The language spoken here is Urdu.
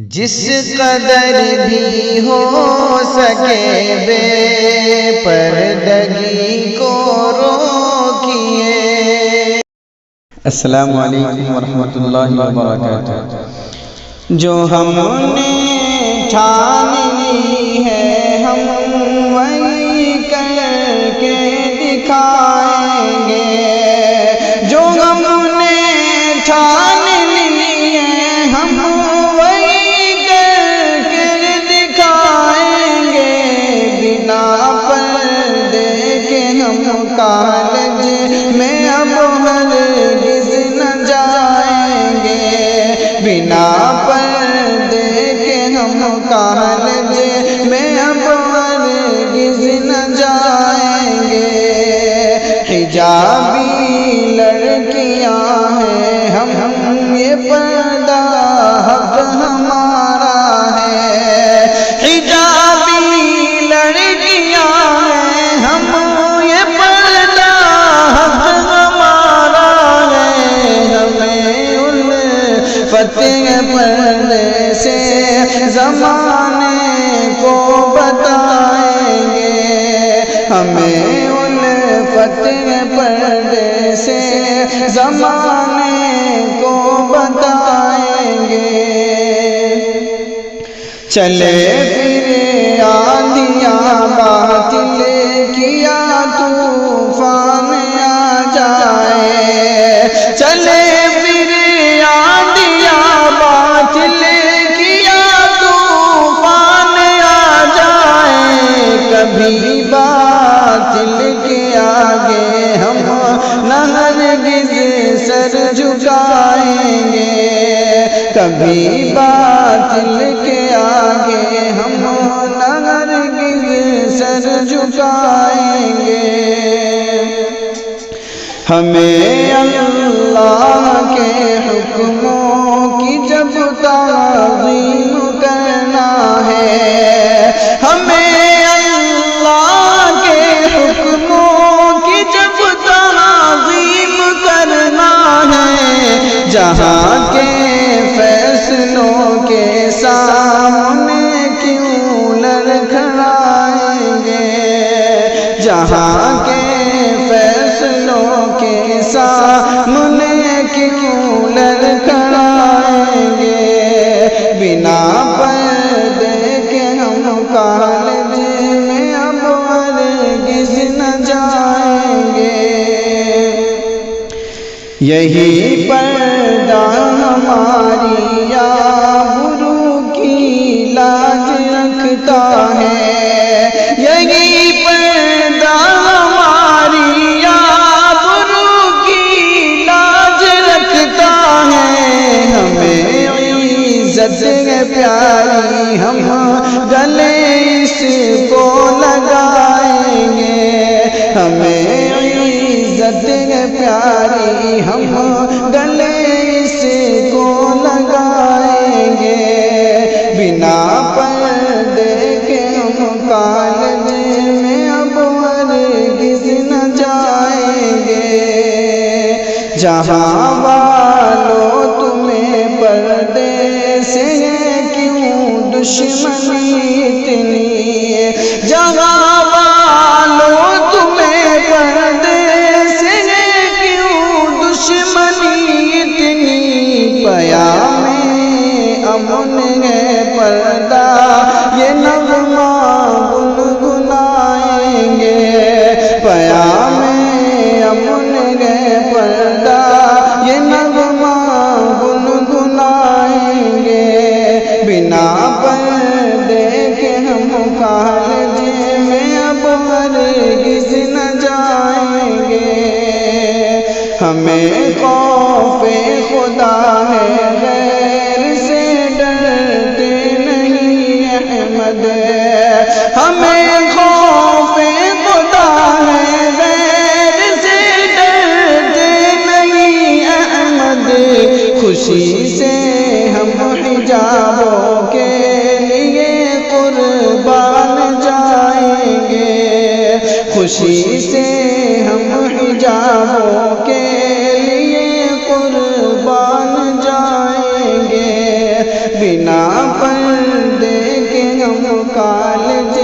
جس قدر بھی ہو سکے بے پردگی کو روکیے۔ السلام علیکم ورحمۃ اللہ وبرکاتہ۔ جو ہم نے ٹھان لی ہے ہم وہی کر کے دکھائیں گے۔ جو ہم نے ٹھان لی ہے ہم وہی کر کے دکھائیں گے۔ بنا پردے کے ہم کالج میں اب ہرگز نہ جائیں گے۔ بنا پردے کے ہم کالج میں اب ہرگز نہ جائیں گے۔ حجابی لڑکیاں ہیں ہم یہ پردہ حق ہمارا ہے۔ حجابی لڑکیاں ہیں ہم یہ پردہ حق ہمارا ہے۔ ہمیں الفت پردے سے زمانے کو بتائیں گے۔ ہمیں الفت پردے سے زمانے کو بتائیں گے۔ چلے پھر آندھیاں باطل کیا طوفان آ جائے۔ چلے پھر آندھیاں باطل کیا طوفان آ جائے۔ کبھی باطل کے آگے ہم نہ ہرگز سر جھکائیں گے۔ کبھی باطل کے آگے ہم نہ ہرگز سر جھکائیں گے۔ ہمیں اللہ کے حکموں کی جب تعظیم کرنا ہے۔ ہمیں اللہ کے حکموں کی جب تعظیم کرنا ہے۔ جہاں کے فیصلوں کے سامنے کیوں لڑکھڑائیں گے۔ جہاں کے فیصلوں کے سامنے کیوں لڑکھڑائیں گے۔ بنا پردے کے ہم کالج میں اب ہرگز نہ جائیں گے۔ یہی پردہ ہماری آبرو کی لاج رکھتا ہے۔ یہی پردہ ہماری آبرو کی لاج رکھتا ہے۔ ہمیں عزت ہے پیاری ہم گلے اس کو لگائیں گے۔ ہمیں عزت ہے پیاری ہم گلے اس کو لگائیں گے۔ بنا پردے کے ہم کالج میں اب ہرگز نہ جائیں گے۔ جہاں والوں تمہیں پردے سے کیوں دشمنی اتنی۔ جہاں والوں تمہیں پردے سے کیوں دشمنی اتنی۔ پیام امن ہے پردہ یہ نغمہ گنگنائیں گے۔ پیام امن ہے پردہ یہ نغمہ گنگنائیں گے۔ بنا پردے کے ہم کالج میں اب ہرگز نہ جائیں گے۔ ہمیں خوف خدا ہے غیر سے ڈرتے نہیں احمد۔ ہمیں خوف خدا ہے غیر سے ڈرتے نہیں احمد۔ خوشی سے ہم حجابوں کے لیے قربان جائیں گے۔ خوشی سے ہم حجابوں کے لیے قربان جائیں گے۔ بنا بنا پردے کے ہم کالج